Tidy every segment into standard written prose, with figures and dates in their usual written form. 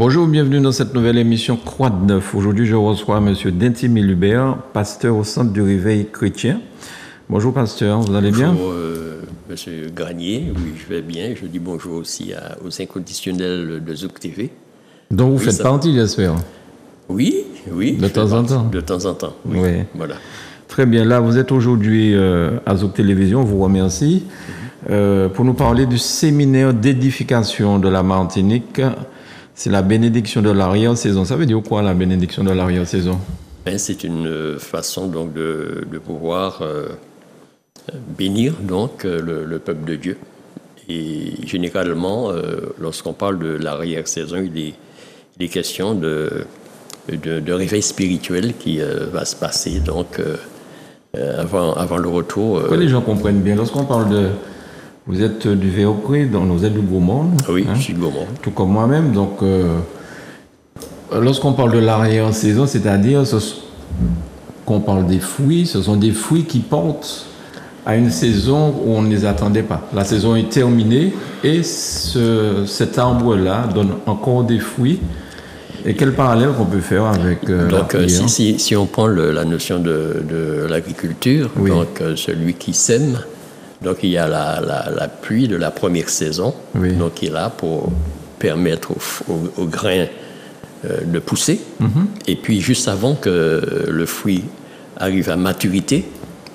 Bonjour, bienvenue dans cette nouvelle émission Croix de Neuf. Aujourd'hui, je reçois M. Dintimi Hubert, pasteur au Centre du Réveil Chrétien. Bonjour, pasteur, vous allez bien? Bonjour, M. Granier, oui, je vais bien. Je dis bonjour aussi aux inconditionnels de Zouk TV. Donc, vous Oui, faites partie, j'espère? Oui. De temps en temps? De temps en temps, oui. Oui. Voilà. Très bien. Là, vous êtes aujourd'hui à Zouk Télévision, on vous remercie. Pour nous parler du séminaire d'édification de la Martinique. C'est la bénédiction de l'arrière-saison. Ça veut dire quoi, la bénédiction de l'arrière-saison? C'est une façon donc de pouvoir bénir donc le peuple de Dieu. Et généralement, lorsqu'on parle de l'arrière-saison, il est question de réveil spirituel qui va se passer donc avant le retour. Que les gens comprennent bien. Lorsqu'on parle de... Vous êtes du Véopré, donc vous êtes du Gaumont. Oui, je suis de Gaumont. Tout comme moi-même. Donc, lorsqu'on parle de l'arrière-saison, c'est-à-dire qu'on parle des fruits, ce sont des fruits qui portent à une saison où on ne les attendait pas. La saison est terminée et cet arbre-là donne encore des fruits. Et quel parallèle qu'on peut faire avec donc, si on prend la notion de l'agriculture, oui. Donc celui qui sème, donc il y a la pluie de la première saison, oui. Donc qui est là pour permettre au grain de pousser. Et puis juste avant que le fruit arrive à maturité,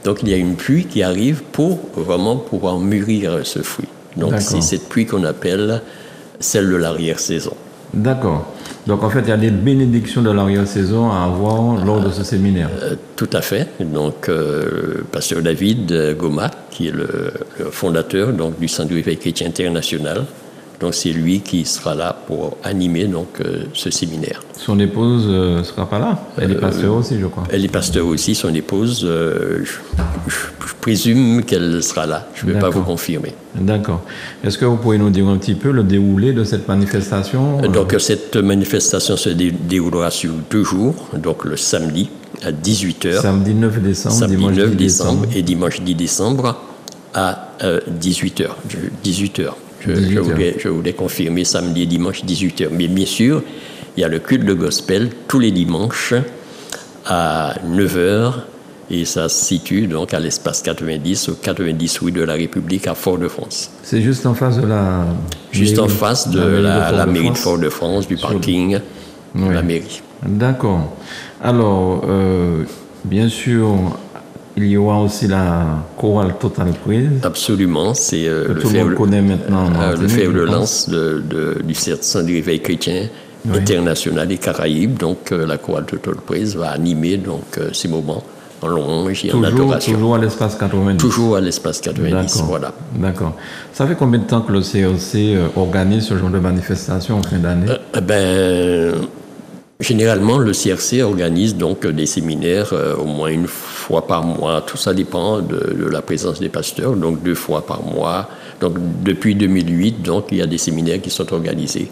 donc il y a une pluie qui arrive pour vraiment pouvoir mûrir ce fruit. Donc c'est cette pluie qu'on appelle celle de l'arrière-saison. D'accord. Donc en fait, il y a des bénédictions de l'arrière-saison à avoir lors de ce séminaire. Tout à fait. Donc, pasteur David Goma, qui est le fondateur donc, du Centre du Réveil Chrétien International, donc c'est lui qui sera là pour animer donc, ce séminaire. Son épouse ne sera pas là? Elle est pasteur aussi, je crois. Elle est pasteur aussi, son épouse. Je présume qu'elle sera là. Je ne vais pas vous confirmer. D'accord. Est-ce que vous pouvez nous dire un petit peu le déroulé de cette manifestation? Donc, cette manifestation se déroulera sur 2 jours, donc le samedi à 18h. Samedi 9 décembre, samedi dimanche 9 10 décembre et dimanche 10 décembre à 18h. 18h. Je voulais confirmer samedi et dimanche 18h. Mais bien sûr, il y a le culte de gospel tous les dimanches à 9h. Et ça se situe donc à l'espace 90, au 90 rue de la République à Fort-de-France. C'est juste en face de la... Juste en face de la mairie de Fort-de-France, du parking de la mairie. D'accord. Alors, bien sûr, il y aura aussi la chorale Total Praise. Absolument, c'est le fer de lance du Centre du Réveil Chrétien International et Caraïbes. Donc, la chorale Total Praise va animer donc, ces moments en louange et en adoration. Toujours à l'espace 90. Toujours à l'espace 90, voilà. D'accord. Ça fait combien de temps que le CRC organise ce genre de manifestation en fin d'année? Généralement, le CRC organise donc des séminaires au moins 1 fois par mois. Tout ça dépend de la présence des pasteurs, donc 2 fois par mois. Donc depuis 2008, donc, il y a des séminaires qui sont organisés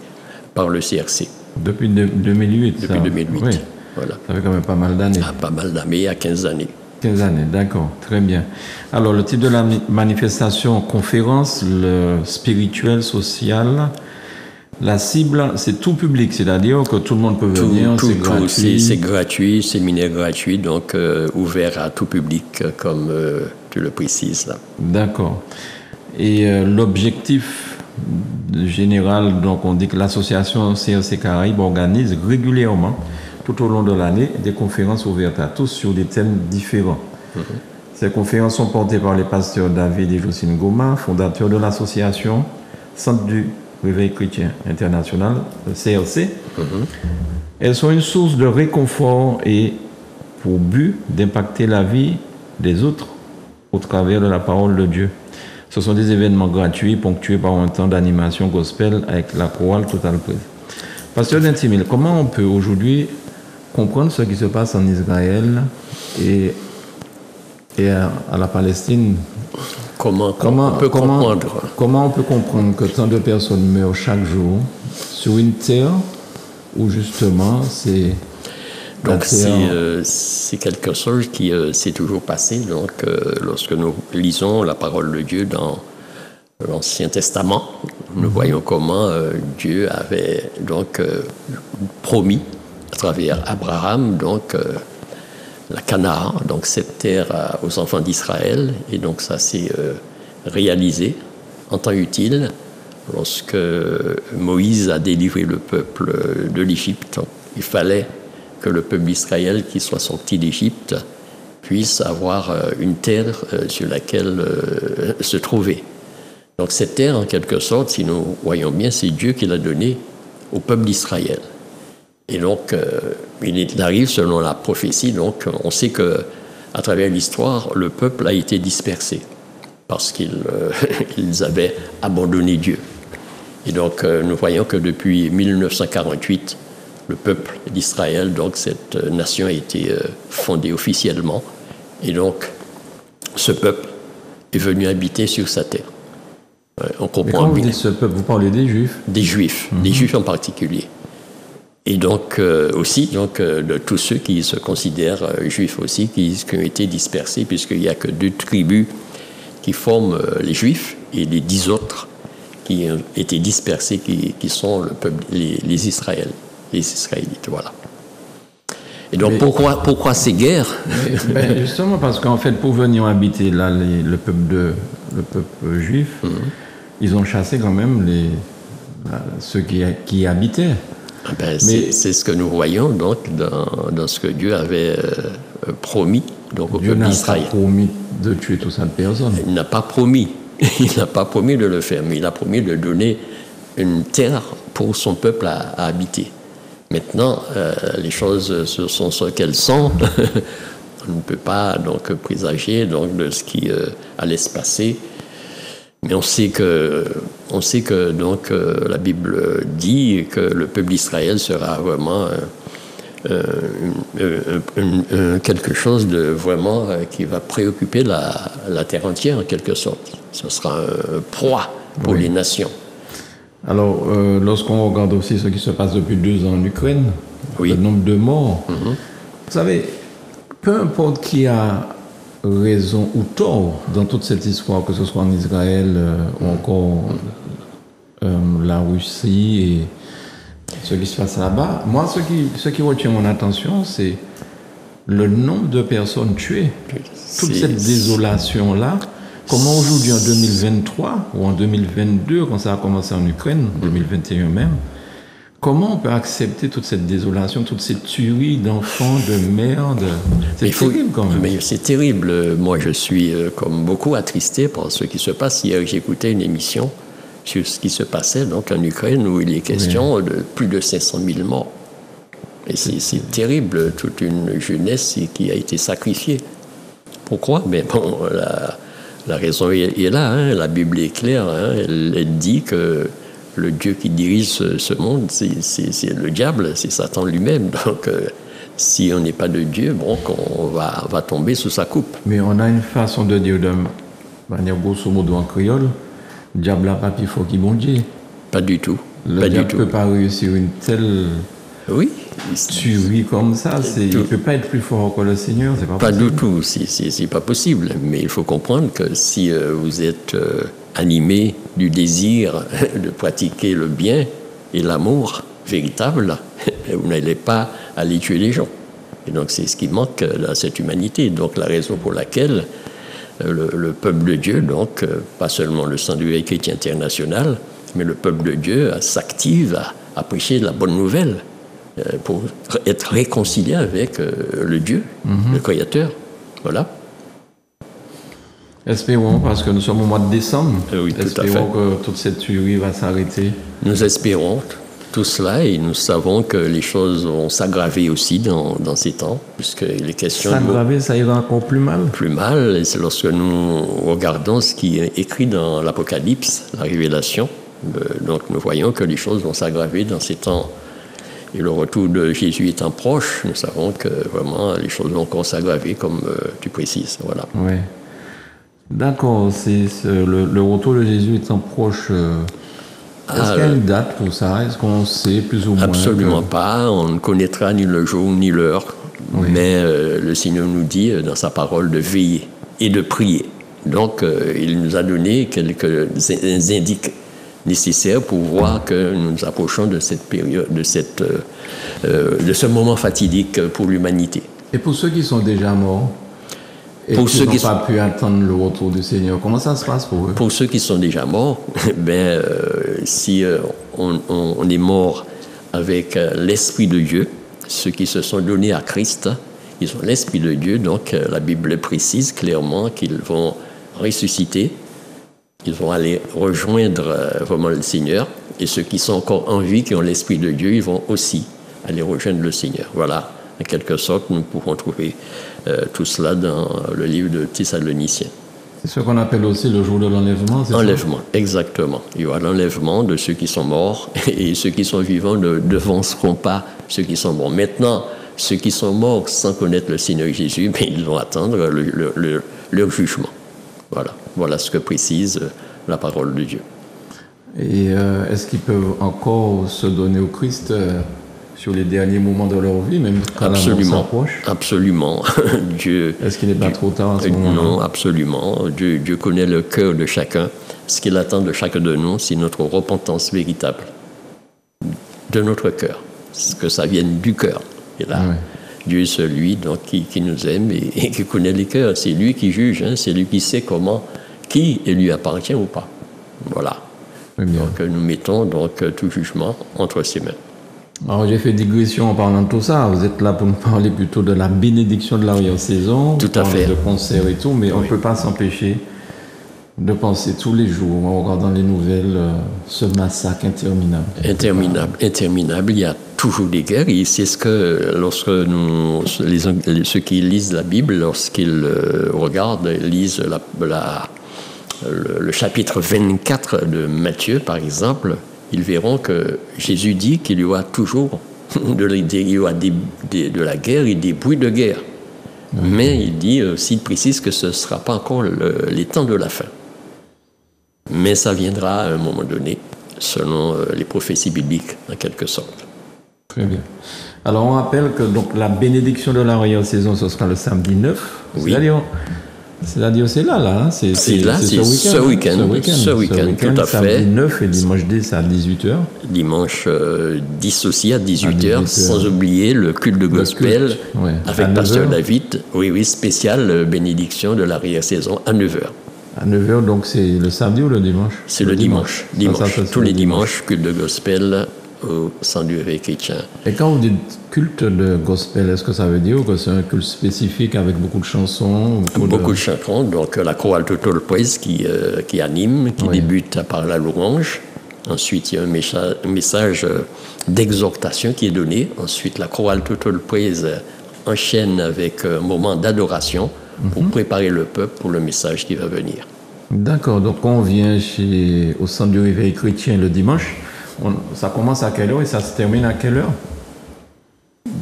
par le CRC. Depuis 2008? Depuis 2008. Oui. Voilà. Ça fait quand même pas mal d'années. Pas mal d'années, à 15 années. 15 années, d'accord, très bien. Alors, le type de la manifestation, conférence, le spirituel, social, la cible, c'est tout public, c'est-à-dire que tout le monde peut venir, c'est gratuit. C'est gratuit, séminaire gratuit, donc ouvert à tout public, comme tu le précises là. D'accord. Et l'objectif général, donc on dit que l'association CRC Caraïbes organise régulièrement tout au long de l'année, des conférences ouvertes à tous sur des thèmes différents. Ces conférences sont portées par les pasteurs David et Jocelyne Goma, fondateurs de l'association Centre du Réveil Chrétien International, le CRC. Elles sont une source de réconfort et pour but d'impacter la vie des autres au travers de la parole de Dieu. Ce sont des événements gratuits ponctués par un temps d'animation gospel avec la chorale Total Praise. Pasteur Dintimi, comment on peut aujourd'hui comprendre ce qui se passe en Israël et à la Palestine? Comment on peut comprendre que tant de personnes meurent chaque jour sur une terre où justement c'est... Donc c'est quelque chose qui s'est toujours passé. Donc lorsque nous lisons la parole de Dieu dans l'Ancien Testament, nous voyons comment Dieu avait donc promis à travers Abraham donc la Canaan, donc cette terre aux enfants d'Israël, et donc ça s'est réalisé en temps utile lorsque Moïse a délivré le peuple de l'Égypte. Il fallait que le peuple d'Israël qui soit sorti d'Égypte puisse avoir une terre sur laquelle se trouver. Donc cette terre, en quelque sorte, si nous voyons bien, c'est Dieu qui l'a donnée au peuple d'Israël. Et donc, il arrive selon la prophétie, donc on sait que à travers l'histoire, le peuple a été dispersé parce qu'ils avaient abandonné Dieu. Et donc, nous voyons que depuis 1948, le peuple d'Israël, donc cette nation a été fondée officiellement. Et donc, ce peuple est venu habiter sur sa terre. On comprend bien. Quand vous dites ce peuple, vous parlez des Juifs? Des Juifs, des Juifs en particulier. Et donc aussi donc, de tous ceux qui se considèrent juifs aussi, qui ont été dispersés, puisqu'il n'y a que 2 tribus qui forment les Juifs, et les 10 autres qui ont été dispersés, qui sont le peuple, les Israélites, voilà. Et donc pourquoi ces guerres? Justement parce qu'en fait, pour venir habiter là, le peuple juif, ils ont chassé quand même ceux qui habitaient. C'est ce que nous voyons donc dans ce que Dieu avait promis donc au peuple d'Israël. Dieu n'a pas promis de tuer toute cette personne. Il n'a pas promis. Il n'a pas promis de le faire, mais il a promis de donner une terre pour son peuple à habiter. Maintenant, les choses sont ce qu'elles sont. On ne peut pas donc présager donc de ce qui allait se passer. Mais on sait que donc la Bible dit que le peuple d'Israël sera vraiment quelque chose de vraiment qui va préoccuper la terre entière en quelque sorte. Ce sera un proie pour les nations. Alors, lorsqu'on regarde aussi ce qui se passe depuis 2 ans en Ukraine, le nombre de morts, vous savez, peu importe qui a raison ou tort dans toute cette histoire, que ce soit en Israël ou encore la Russie et ce qui se passe là-bas, moi, ce qui retient mon attention, c'est le nombre de personnes tuées. Toute cette désolation-là, comment aujourd'hui, en 2023 ou en 2022, quand ça a commencé en Ukraine, 2021 même, comment on peut accepter toute cette désolation, toute cette tuerie d'enfants, de mères? C'est terrible quand même. Mais c'est terrible. Moi, je suis, comme beaucoup, attristé par ce qui se passe. Hier, j'écoutais une émission sur ce qui se passait donc, en Ukraine, où il est question de plus de 500 000 morts. Et c'est terrible, toute une jeunesse qui a été sacrifiée. Pourquoi? Mais bon, la raison est là. Hein. La Bible est claire. Hein. Elle dit que le Dieu qui dirige ce monde, c'est le diable, c'est Satan lui-même. Donc, si on n'est pas de Dieu, bon, on va tomber sous sa coupe. Mais on a une façon de dire de manière grosso modo en créole, diable n'a pas plus fort qu'il bon Dieu. Pas du tout. Le diable ne peut pas réussir une telle tuerie comme ça. Il ne peut pas être plus fort que le Seigneur. C'est pas du tout. C'est pas possible. Mais il faut comprendre que si vous êtes animé du désir de pratiquer le bien et l'amour véritable, vous n'allez pas aller tuer les gens. Et donc c'est ce qui manque à cette humanité. Donc la raison pour laquelle le peuple de Dieu, donc pas seulement le Saint-Dieu chrétien international, mais le peuple de Dieu s'active à prêcher la bonne nouvelle pour être réconcilié avec le Dieu, le Créateur. Voilà. Espérons, parce que nous sommes au mois de décembre. Oui, tout à fait. Espérons que toute cette tuerie va s'arrêter. Nous espérons tout cela et nous savons que les choses vont s'aggraver aussi dans ces temps, puisqu'il est question s'aggraver, ça ira encore plus mal. Plus mal, et c'est lorsque nous regardons ce qui est écrit dans l'Apocalypse, la Révélation. Donc nous voyons que les choses vont s'aggraver dans ces temps. Et le retour de Jésus étant proche, nous savons que vraiment les choses vont encore s'aggraver, comme tu précises. Voilà. Oui. D'accord, le retour de Jésus étant proche. Est-ce qu'il y a une date pour ça? Est-ce qu'on sait plus ou moins? Absolument pas. On ne connaîtra ni le jour ni l'heure. Oui. Mais le Seigneur nous dit dans sa parole de veiller et de prier. Donc, il nous a donné quelques indices nécessaires pour voir que nous nous approchons de cette période, de ce moment fatidique pour l'humanité. Et pour ceux qui sont déjà morts et qui n'ont pas pu attendre le retour du Seigneur, comment ça se passe pour eux? Pour ceux qui sont déjà morts, si on est mort avec l'Esprit de Dieu, ceux qui se sont donnés à Christ, ils ont l'Esprit de Dieu, donc la Bible précise clairement qu'ils vont ressusciter, ils vont aller rejoindre vraiment le Seigneur, et ceux qui sont encore en vie, qui ont l'Esprit de Dieu, ils vont aussi aller rejoindre le Seigneur. Voilà, en quelque sorte, nous pouvons trouver tout cela dans le livre de Thessaloniciens. C'est ce qu'on appelle aussi le jour de l'enlèvement, c'est ça? Enlèvement, exactement. Il y aura l'enlèvement de ceux qui sont morts, et ceux qui sont vivants ne devanceront pas ceux qui sont morts. Maintenant, ceux qui sont morts sans connaître le Seigneur Jésus, mais ils vont attendre leur jugement. Voilà ce que précise la parole de Dieu. Et est-ce qu'ils peuvent encore se donner au Christ sur les derniers moments de leur vie, même quand la mort s'approche? Absolument. Dieu. Est-ce qu'il n'est pas trop tard à ce moment-là? Non, absolument. Dieu connaît le cœur de chacun. Ce qu'il attend de chacun de nous, c'est notre repentance véritable de notre cœur. Que ça vienne du cœur. Et là, Dieu est celui donc, qui nous aime et qui connaît les cœurs. C'est lui qui juge, hein, c'est lui qui sait qui lui appartient ou pas. Voilà. Donc nous mettons donc tout jugement entre ses mains. Alors j'ai fait digression en parlant de tout ça. Vous êtes là pour nous parler plutôt de la bénédiction de l'arrière-saison. Tout à fait. De concerts et tout, mais on ne peut pas s'empêcher de penser tous les jours, en regardant les nouvelles, ce massacre interminable. Interminable. Il y a toujours des guerres. Et c'est ce que, lorsque ceux qui lisent la Bible, lorsqu'ils lisent le chapitre 24 de Matthieu, par exemple, ils verront que Jésus dit qu'il y aura toujours de la guerre et des bruits de guerre. Mais il dit aussi, il précise que ce ne sera pas encore les temps de la fin. Mais ça viendra à un moment donné, selon les prophéties bibliques, en quelque sorte. Très bien. Alors on rappelle que donc, la bénédiction de l'arrière-saison, ce sera le samedi 9. Oui. C'est-à-dire c'est là, hein? C'est ce week-end, tout à fait. Samedi 9 et dimanche 10 à 18h. Dimanche 10 aussi à 18h, sans oublier le culte de gospel avec Pasteur David. Oui, spécial bénédiction de l'arrière-saison à 9h. À 9h, donc c'est le samedi ou le dimanche? C'est le dimanche. Tous les dimanches, culte de gospel au Centre du Réveil chrétien. Et quand vous dites culte de gospel, est-ce que ça veut dire que c'est un culte spécifique avec beaucoup de chansons? Beaucoup de chansons. Donc la chorale Total Praise qui anime, qui débute par la louange. Ensuite, il y a un message d'exhortation qui est donné. Ensuite, la chorale Total Praise enchaîne avec un moment d'adoration pour préparer le peuple pour le message qui va venir. D'accord. Donc on vient au Centre du Réveil chrétien le dimanche. Ça commence à quelle heure et ça se termine à quelle heure?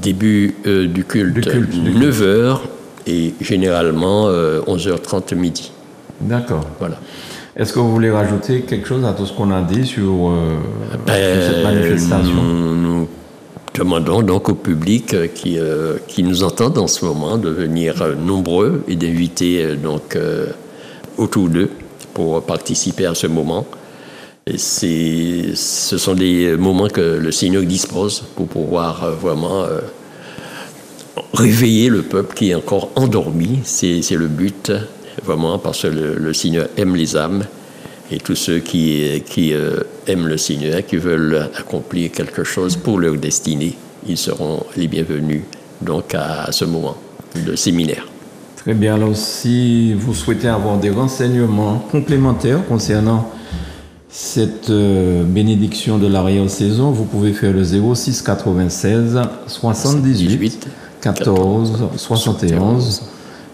Début du culte, 9h et généralement 11h30 midi. D'accord. Voilà. Est-ce que vous voulez rajouter quelque chose à tout ce qu'on a dit sur cette manifestation? Nous demandons donc au public qui nous entend en ce moment de venir nombreux et d'inviter autour d'eux pour participer à ce moment. Ce sont des moments que le Seigneur dispose pour pouvoir vraiment réveiller le peuple qui est encore endormi. C'est le but, vraiment, parce que le Seigneur aime les âmes et tous ceux qui aiment le Seigneur, qui veulent accomplir quelque chose pour leur destinée, ils seront les bienvenus donc à ce moment de séminaire. Très bien. Alors, si vous souhaitez avoir des renseignements complémentaires concernant cette bénédiction de l'arrière-saison, vous pouvez faire le 06 96 78 14 71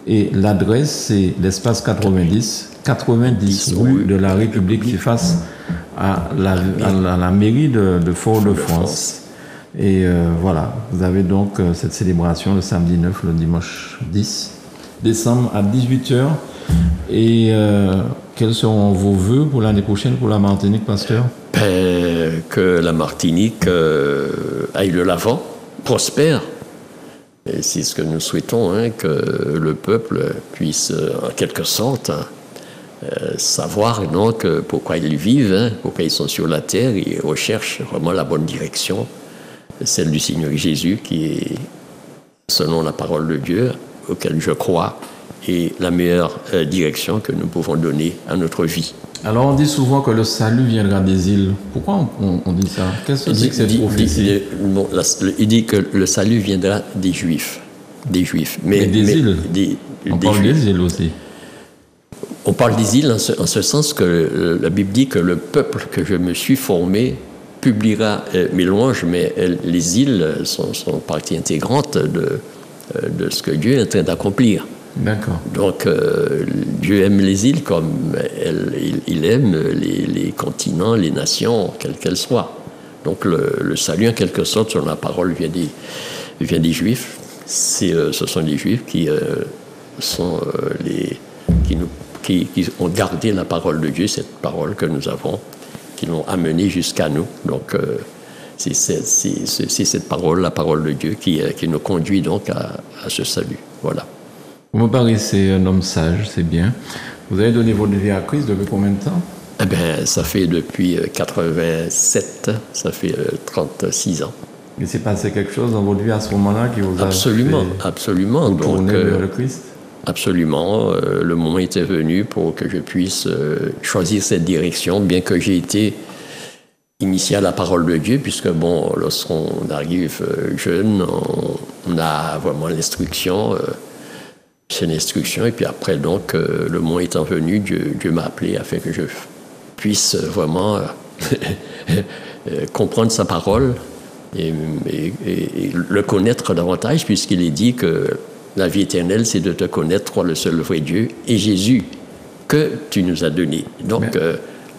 et l'adresse c'est l'espace 90 rue de la République qui est face à la mairie de Fort-de-France. Et voilà, vous avez donc cette célébration le samedi 9, le dimanche 10 décembre à 18h. Et quels seront vos vœux pour l'année prochaine pour la Martinique, pasteur? Que la Martinique aille de l'avant, prospère. Et c'est ce que nous souhaitons, que le peuple puisse, en quelque sorte, savoir donc pourquoi ils vivent, hein, pourquoi ils sont sur la terre, et recherchent vraiment la bonne direction, celle du Seigneur Jésus, qui est, selon la parole de Dieu, auquel je crois, et la meilleure direction que nous pouvons donner à notre vie. Alors on dit souvent que le salut viendra des îles. Pourquoi on dit ça? Qu'est-ce que c'est que cette prophétie? Il dit que le salut viendra des Juifs. Des Juifs. Mais des îles. On parle des îles aussi. On parle des îles en ce sens que la Bible dit que le peuple que je me suis formé publiera mes louanges, mais les îles sont partie intégrante de ce que Dieu est en train d'accomplir. D'accord. Donc, Dieu aime les îles comme il aime les continents, les nations, quelles qu'elles soient. Donc, le salut, en quelque sorte, sur la parole, vient des Juifs. Ce sont les Juifs qui sont qui ont gardé la parole de Dieu, cette parole que nous avons, qui l'ont amenée jusqu'à nous. Donc, c'est cette parole, la parole de Dieu, qui nous conduit donc à ce salut. Voilà. Vous me paraissez un homme sage, c'est bien. Vous avez donné votre vie à Christ depuis combien de temps? Eh bien, ça fait depuis 87, ça fait 36 ans. Il s'est passé quelque chose dans votre vie à ce moment-là qui vous a absolument. Vous tourner vers le Christ? Absolument. Le moment était venu pour que je puisse choisir cette direction, bien que j'ai été initié à la parole de Dieu, puisque bon, lorsqu'on arrive jeune, on a vraiment l'instruction. C'est l'instruction, et puis après, donc, le moment étant venu, Dieu m'a appelé afin que je puisse vraiment comprendre sa parole et le connaître davantage, puisqu'il est dit que la vie éternelle, c'est de te connaître, toi, le seul vrai Dieu, et Jésus, que tu nous as donné. Donc,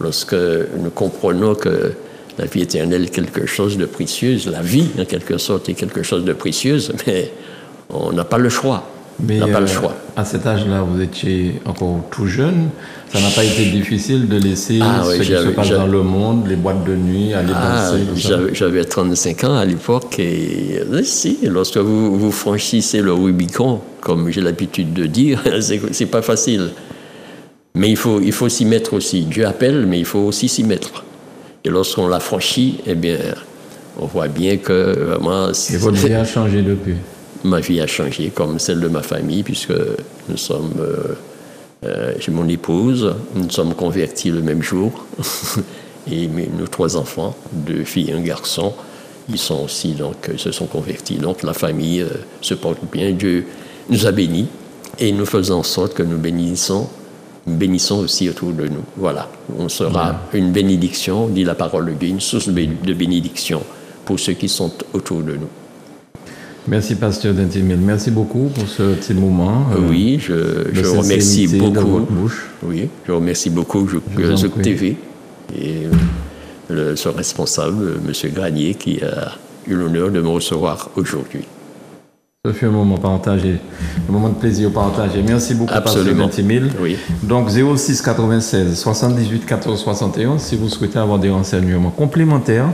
lorsque nous comprenons que la vie éternelle est quelque chose de précieux, la vie, en quelque sorte, est quelque chose de précieux, mais on n'a pas le choix. Mais on n'a pas le choix. À cet âge-là, vous étiez encore tout jeune. Ça n'a pas été difficile de laisser ce qui se passe dans le monde, les boîtes de nuit, aller danser. J'avais 35 ans à l'époque, et si, lorsque vous franchissez le Rubicon, comme j'ai l'habitude de dire, c'est pas facile. Mais il faut s'y mettre aussi. Dieu appelle, mais il faut aussi s'y mettre. Et lorsqu'on l'a franchi, eh bien, on voit bien que vraiment... Et votre vie a changé depuis? Ma vie a changé, comme celle de ma famille, puisque nous sommes... j'ai mon épouse, nous sommes convertis le même jour, et nos 3 enfants, 2 filles et un garçon, ils sont aussi, donc, se sont convertis. Donc la famille se porte bien, Dieu nous a bénis, et nous faisons en sorte que nous bénissons aussi autour de nous. Voilà, on sera une bénédiction, dit la parole de Dieu, une source de bénédiction pour ceux qui sont autour de nous. Merci, pasteur Dentimil. Merci beaucoup pour ce petit moment. Oui, je remercie beaucoup. Dans votre bouche. Oui, je remercie beaucoup Zouk TV et son responsable, M. Granier, qui a eu l'honneur de me recevoir aujourd'hui. Ce fut un moment partagé, un moment de plaisir partagé. Merci beaucoup, absolument, pasteur Dentimil. Oui. Donc 06 96 78 14 71, si vous souhaitez avoir des renseignements complémentaires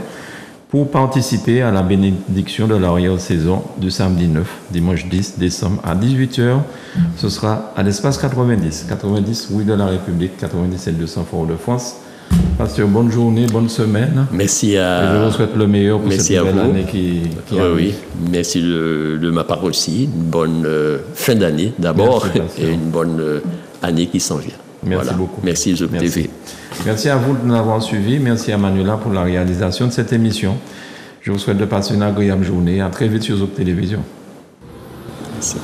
pour participer à la bénédiction de l'arrière-saison du samedi 9, dimanche 10 décembre à 18h. Ce sera à l'espace 90 rue de la République, 97 200 Fort-de-France. Pasteur, bonne journée, bonne semaine. Merci à... Et je vous souhaite le meilleur pour cette nouvelle année qui arrive. Oui, merci de ma part aussi. Une bonne fin d'année d'abord et une bonne année qui s'en vient. Merci beaucoup. Merci Zouk TV. Merci à vous de nous avoir suivis. Merci à Manuela pour la réalisation de cette émission. Je vous souhaite de passer une agréable journée. À très vite sur Zouk Télévision. Merci.